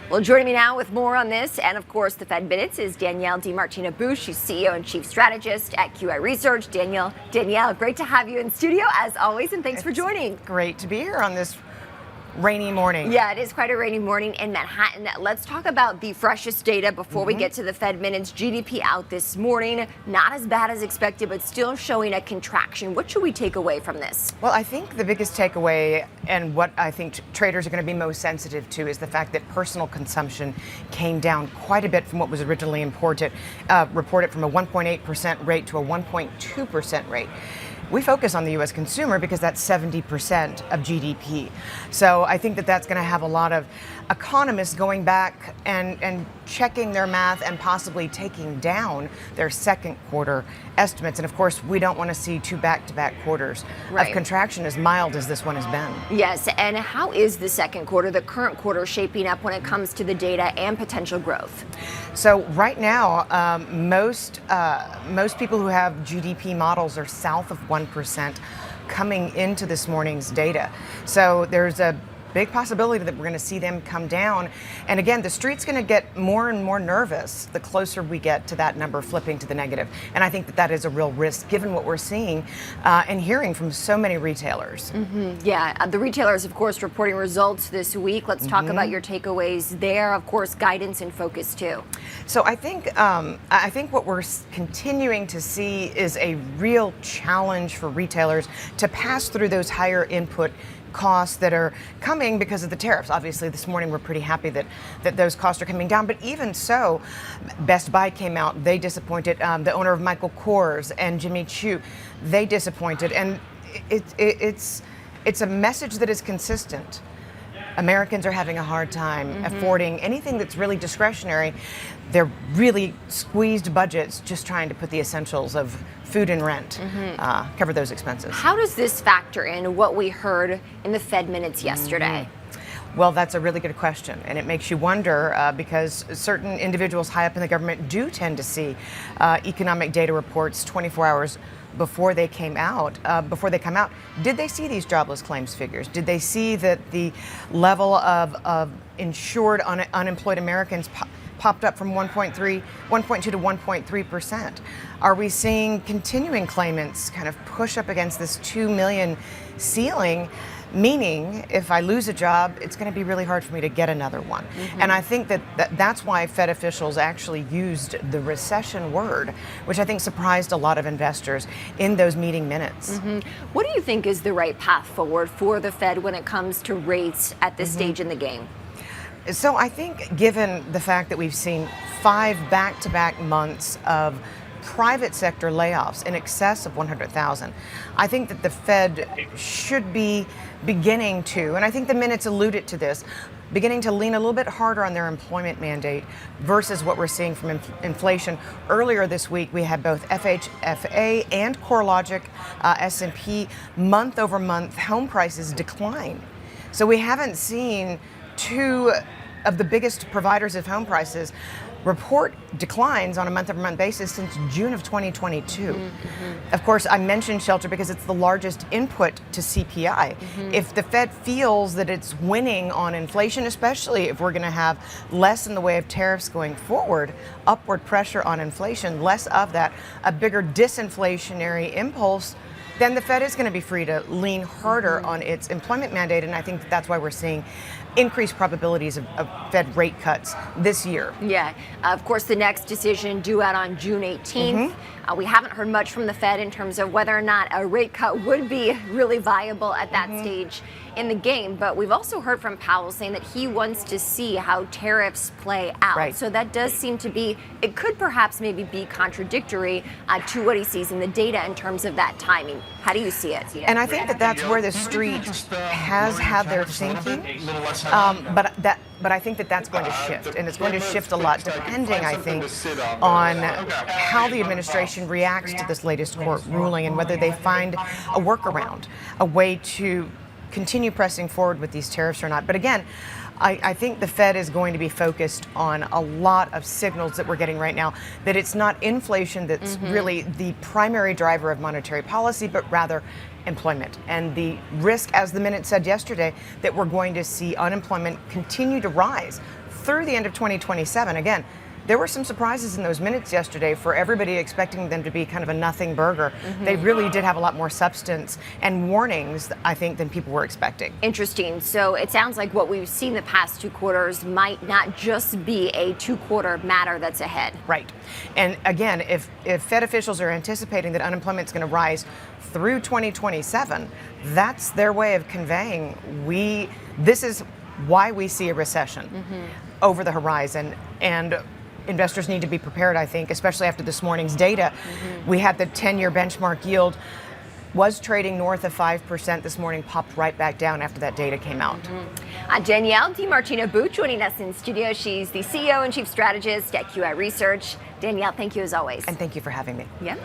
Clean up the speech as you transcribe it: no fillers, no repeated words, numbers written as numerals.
Well, joining me now with more on this and, of course, the Fed Minutes is Danielle DiMartino. She's CEO and Chief Strategist at QI Research. Danielle, great to have you in studio as always, and thanks for joining. Great to be here on this rainy morning. Yeah, it is quite a rainy morning in Manhattan. Let's talk about the freshest data before we get to the Fed Minutes. GDP out this morning, not as bad as expected, but still showing a contraction. What should we take away from this? Well, I think the biggest takeaway, and what I think traders are going to be most sensitive to, is the fact that personal consumption came down quite a bit from what was originally reported from a 1.8% rate to a 1.2% rate. We focus on the U.S. consumer because that's 70% of GDP. So I think that that's going to have a lot of economists going back and checking their math and possibly taking down their second quarter estimates. And of course, we don't want to see two back-to-back quarters of contraction as mild as this one has been. Yes, and how is the second quarter, the current quarter, shaping up when it comes to the data and potential growth? So right now, most people who have GDP models are south of 1% coming into this morning's data. So there's a big possibility that we're going to see them come down. And again, the street's going to get more and more nervous the closer we get to that number flipping to the negative. And I think that that is a real risk given what we're seeing and hearing from so many retailers. Yeah, the retailers, of course, reporting results this week. Let's talk about your takeaways there. Of course, guidance and focus too. So I think what we're continuing to see is a real challenge for retailers to pass through those higher input costs that are coming because of the tariffs. Obviously, this morning we're pretty happy that those costs are coming down. But even so, Best Buy came out. They disappointed. The owner of Michael Kors and Jimmy Choo, they disappointed. And it's a message that is consistent. Americans are having a hard time affording anything that's really discretionary. They're really squeezed budgets just trying to put the essentials of food and rent, cover those expenses. How does this factor in what we heard in the Fed Minutes yesterday? Well, that's a really good question, and it makes you wonder because certain individuals high up in the government do tend to see economic data reports 24 hours before they come out. Did they see these jobless claims figures? Did they see that the level of insured unemployed Americans popped up from 1.2 to 1.3%? Are we seeing continuing claimants kind of push up against this 2 million ceiling? Meaning, if I lose a job, it's going to be really hard for me to get another one. And I think that's why Fed officials actually used the recession word, which I think surprised a lot of investors in those meeting minutes. What do you think is the right path forward for the Fed when it comes to rates at this stage in the game? So I think given the fact that we've seen 5 back-to-back months of private sector layoffs in excess of 100,000, I think that the Fed should be beginning to, and I think the minutes alluded to this, beginning to lean a little bit harder on their employment mandate versus what we're seeing from inflation. Earlier this week, we had both FHFA and CoreLogic, S&P, month-over-month home prices decline. So we haven't seen two of the biggest providers of home prices report declines on a month-over-month basis since June of 2022. Of course, I mentioned shelter because it's the largest input to CPI. If the Fed feels that it's winning on inflation, especially if we're going to have less in the way of tariffs going forward, upward pressure on inflation, less of that, a bigger disinflationary impulse, then the Fed is going to be free to lean harder on its employment mandate. And I think that's why we're seeing increased probabilities of Fed rate cuts this year. Yeah, of course, the next decision due out on June 18th. We haven't heard much from the Fed in terms of whether or not a rate cut would be really viable at that stage in the game. But we've also heard from Powell saying that he wants to see how tariffs play out. So that does seem to be, it could perhaps maybe be contradictory to what he sees in the data in terms of that timing. How do you see it? And I think that that's where the street has had their thinking. But I think that that's going to shift, and it's going to shift a lot depending, I think, on how the administration reacts to this latest court ruling and whether they find a workaround, a way to continue pressing forward with these tariffs or not. But again, I think the Fed is going to be focused on a lot of signals that we're getting right now, that it's not inflation that's really the primary driver of monetary policy, but rather employment. And the risk, as the minute said yesterday, that we're going to see unemployment continue to rise through the end of 2027. Again, there were some surprises in those minutes yesterday for everybody expecting them to be kind of a nothing burger. They really did have a lot more substance and warnings, I think, than people were expecting. Interesting. So it sounds like what we've seen the past 2 quarters might not just be a 2-quarter matter that's ahead. Right. And again, if Fed officials are anticipating that unemployment is going to rise through 2027, that's their way of conveying this is why we see a recession over the horizon. And investors need to be prepared, I think, especially after this morning's data. We had the 10-year benchmark yield was trading north of 5% this morning, popped right back down after that data came out. Danielle DiMartino joining us in studio. She's the CEO and Chief Strategist at QI Research. Danielle, thank you as always. And thank you for having me. Yeah.